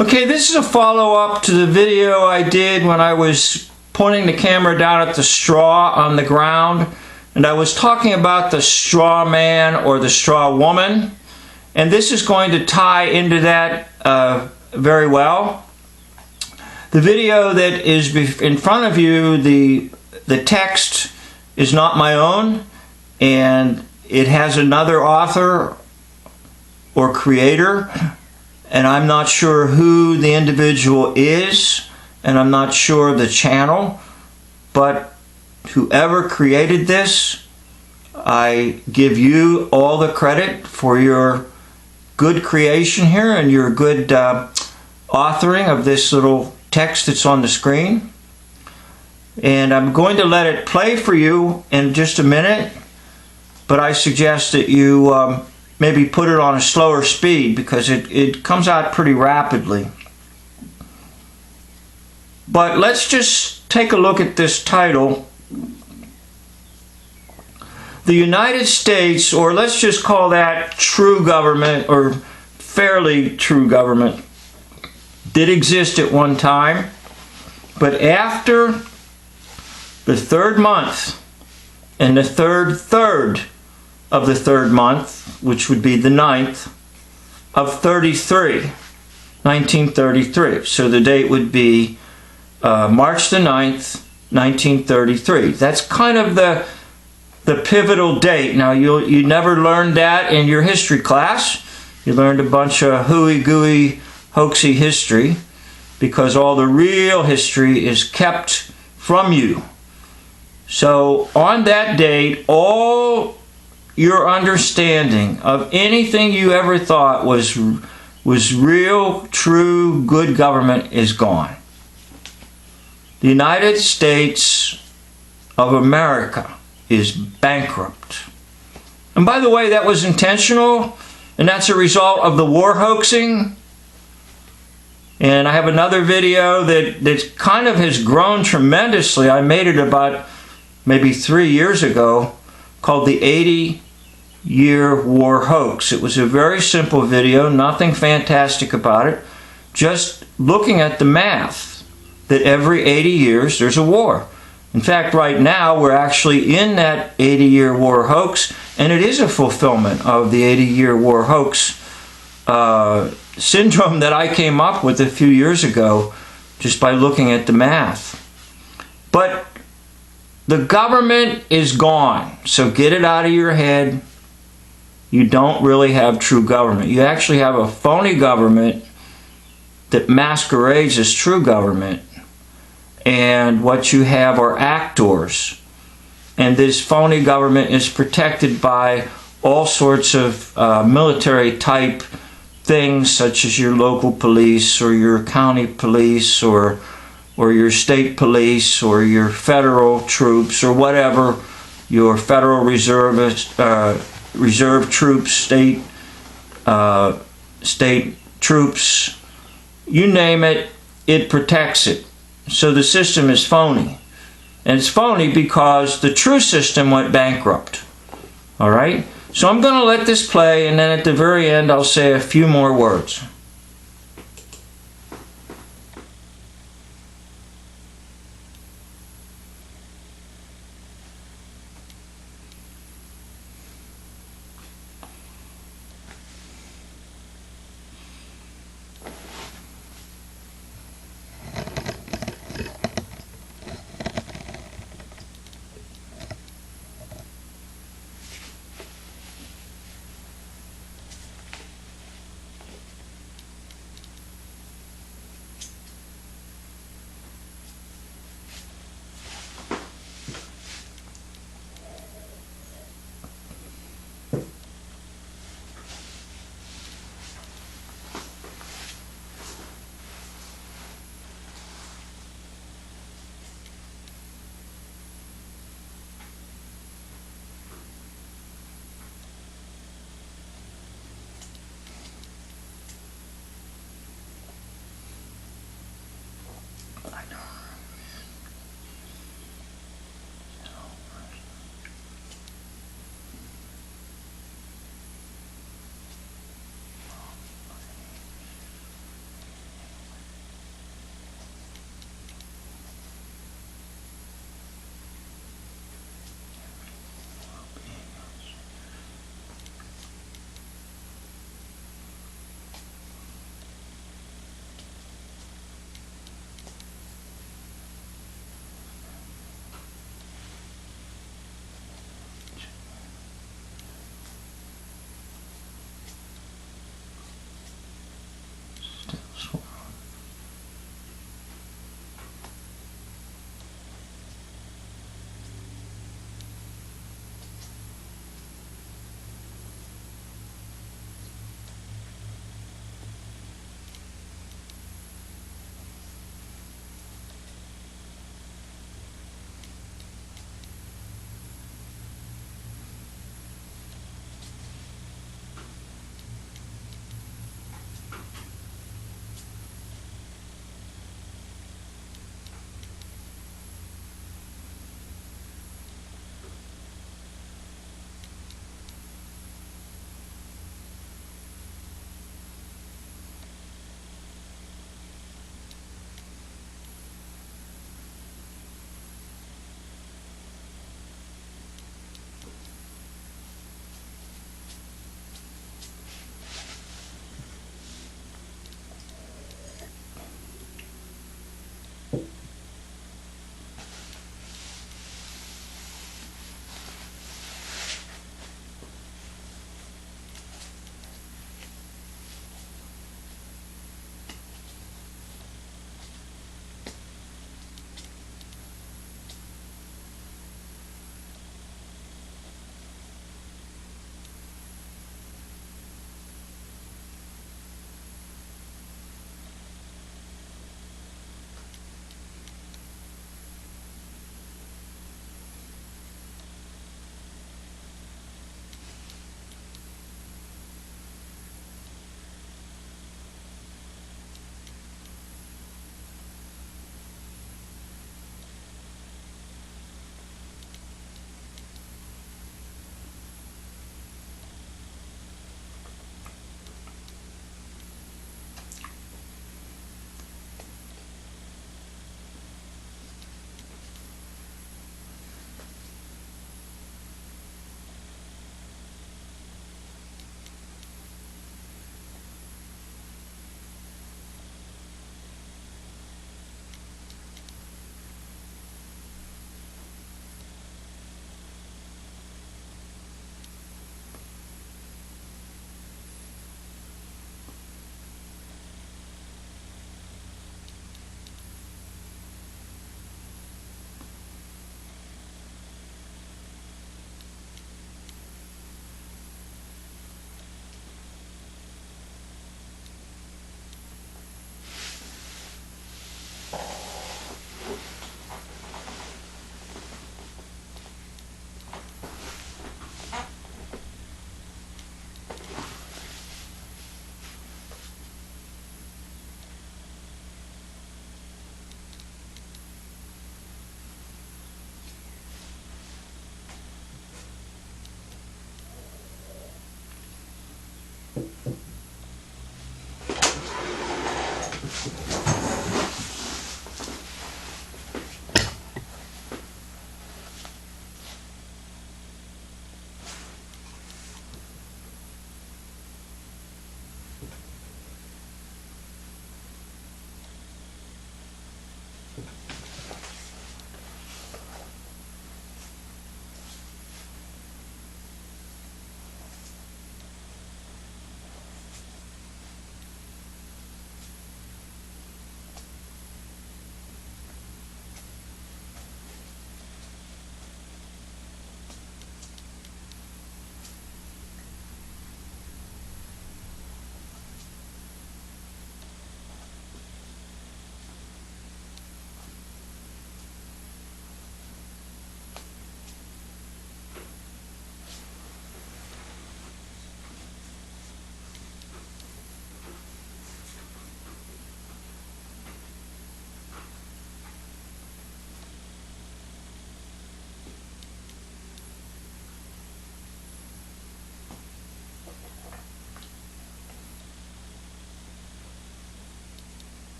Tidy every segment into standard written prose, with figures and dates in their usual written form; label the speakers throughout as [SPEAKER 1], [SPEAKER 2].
[SPEAKER 1] Okay, this is a follow-up to the video I did when I was pointing the camera down at the straw on the ground, and I was talking about the straw man or the straw woman, and this is going to tie into that very well. The video that is in front of you, the text is not my own, and it has another author or creator, and I'm not sure who the individual is, and I'm not sure of the channel, but whoever created this, I give you all the credit for your good creation here and your good authoring of this little text that's on the screen. And I'm going to let it play for you in just a minute, but I suggest that you maybe put it on a slower speed because it comes out pretty rapidly. But let's just take a look at this title. The United States, or let's just call that true government or fairly true government, did exist at one time, but after the third month and the third of the third month, which would be the 9th of 1933. So the date would be March the 9th, 1933. That's kind of the pivotal date. Now you never learned that in your history class. You learned a bunch of hooey-gooey, hoaxy history because all the real history is kept from you. So on that date, all your understanding of anything you ever thought was real, true, good government is gone. The United States of America is bankrupt. And by the way, that was intentional, and that's a result of the war hoaxing. And I have another video that kind of has grown tremendously. I made it about maybe 3 years ago, called the 80-Year War Hoax. It was a very simple video, nothing fantastic about it, just looking at the math that every 80 years there's a war. In fact, right now we're actually in that 80-year war hoax, and it is a fulfillment of the 80-year war hoax syndrome that I came up with a few years ago just by looking at the math. But the government is gone, so get it out of your head. You don't really have true government. You actually have a phony government that masquerades as true government. And what you have are actors. And this phony government is protected by all sorts of military type things, such as your local police or your county police or your state police or your federal troops or whatever, your federal reserve troops, state troops, you name it, it protects it. So the system is phony. And it's phony because the true system went bankrupt. All right? So I'm going to let this play, and then at the very end I'll say a few more words.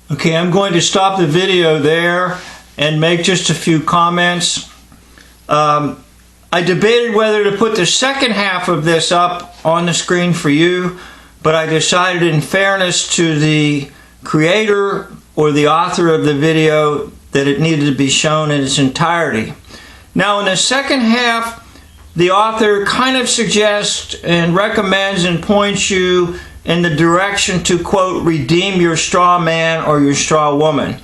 [SPEAKER 1] Okay, I'm going to stop the video there and make just a few comments. I debated whether to put the second half of this up on the screen for you, but I decided, in fairness to the creator or the author of the video, that it needed to be shown in its entirety. Now, in the second half, the author kind of suggests and recommends and points you in the direction to, quote, redeem your straw man or your straw woman.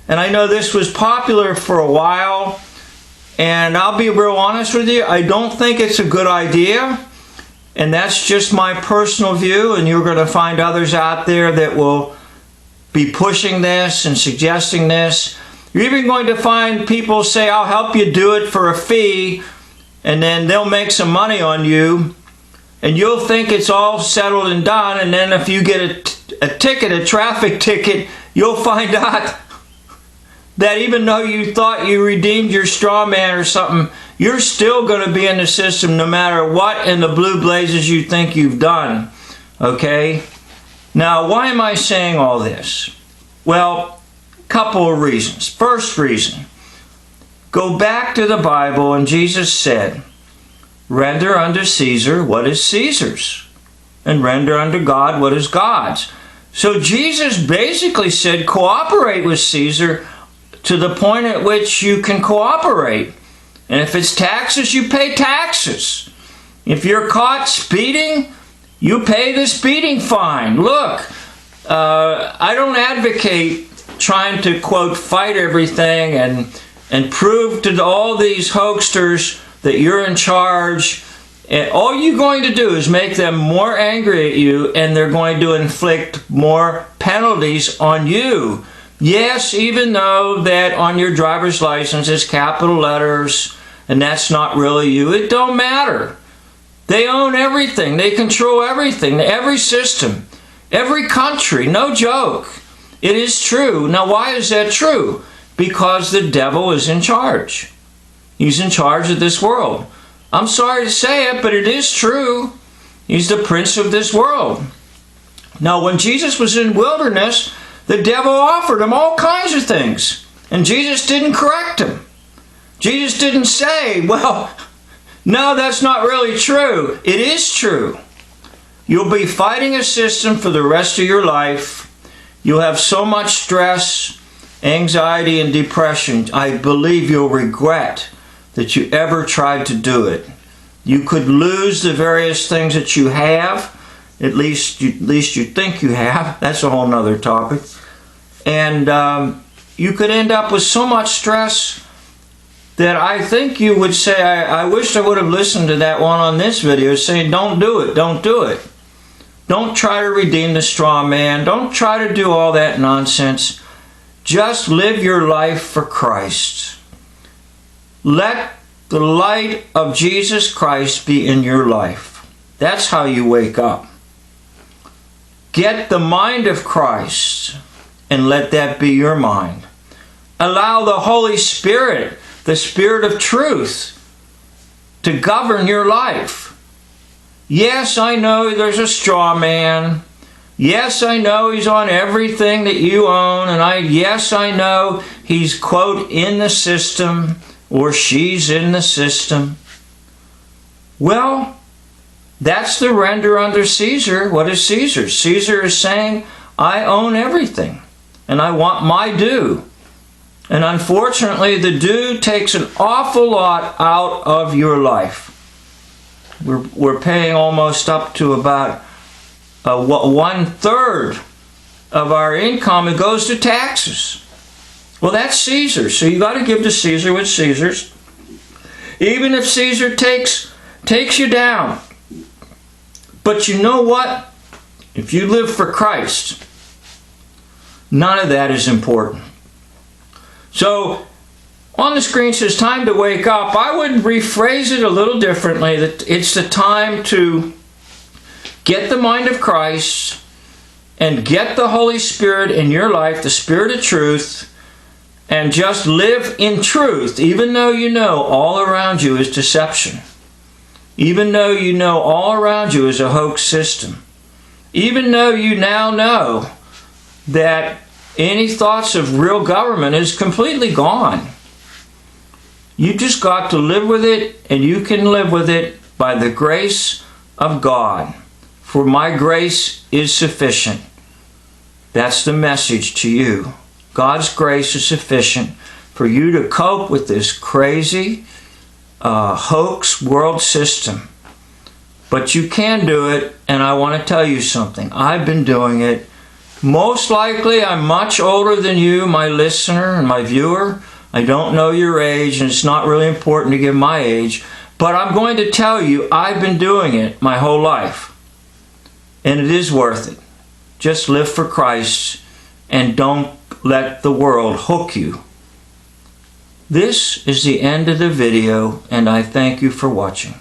[SPEAKER 1] And I know this was popular for a while, and I'll be real honest with you, I don't think it's a good idea, and that's just my personal view, and you're going to find others out there that will be pushing this and suggesting this. You're even going to find people say, I'll help you do it for a fee, and then they'll make some money on you, and you'll think it's all settled and done, and then if you get a traffic ticket, you'll find out that even though you thought you redeemed your straw man or something, you're still going to be in the system no matter what in the blue blazes you think you've done. Okay? Now, why am I saying all this? Well, a couple of reasons. First reason, go back to the Bible, and Jesus said, render unto Caesar what is Caesar's, and render unto God what is God's. So Jesus basically said, cooperate with Caesar to the point at which you can cooperate. And if it's taxes, you pay taxes. If you're caught speeding, you pay the speeding fine. Look, I don't advocate trying to, quote, fight everything and prove to all these hoaxsters that you're in charge. And all you're going to do is make them more angry at you, and they're going to inflict more penalties on you. Yes, even though that on your driver's license is capital letters, and that's not really you, it don't matter. They own everything. They control everything, every system, every country. No joke. It is true. Now, why is that true? Because the devil is in charge. He's in charge of this world. I'm sorry to say it, but it is true. He's the prince of this world. Now, when Jesus was in wilderness, the devil offered him all kinds of things, and Jesus didn't correct him. Jesus didn't say, well, no, that's not really true. It is true. You'll be fighting a system for the rest of your life. You'll have so much stress, anxiety, and depression. I believe you'll regret that you ever tried to do it. You could lose the various things that you have. At least you think you have. That's a whole nother topic. And you could end up with so much stress that I think you would say, I wish I would have listened to that one on this video saying, don't do it, don't do it. Don't try to redeem the straw man. Don't try to do all that nonsense. Just live your life for Christ. Let the light of Jesus Christ be in your life. That's how you wake up. Get the mind of Christ and let that be your mind. Allow the Holy Spirit, the Spirit of truth, to govern your life. Yes, I know there's a straw man. Yes, I know he's on everything that you own. And yes, I know he's, quote, in the system, or she's in the system. Well, that's the render under Caesar. What is Caesar? Caesar is saying, I own everything, and I want my due. And unfortunately, the due takes an awful lot out of your life. We're paying almost up to about 1/3 of our income. It goes to taxes. Well, that's Caesar. So you got to give to Caesar what's Caesar's. Even if Caesar takes you down. But you know what? If you live for Christ, none of that is important. So, on the screen says time to wake up. I would rephrase it a little differently. That it's the time to get the mind of Christ and get the Holy Spirit in your life, the Spirit of truth, and just live in truth, even though you know all around you is deception. Even though you know all around you is a hoax system. Even though you now know that any thoughts of real government is completely gone. You just got to live with it, and you can live with it by the grace of God. For my grace is sufficient. That's the message to you. God's grace is sufficient for you to cope with this crazy hoax world system. But you can do it, and I want to tell you something. I've been doing it. Most likely I'm much older than you, my listener and my viewer. I don't know your age, and it's not really important to give my age, but I'm going to tell you I've been doing it my whole life. And it is worth it. Just live for Christ and don't let the world hook you. This is the end of the video, and I thank you for watching.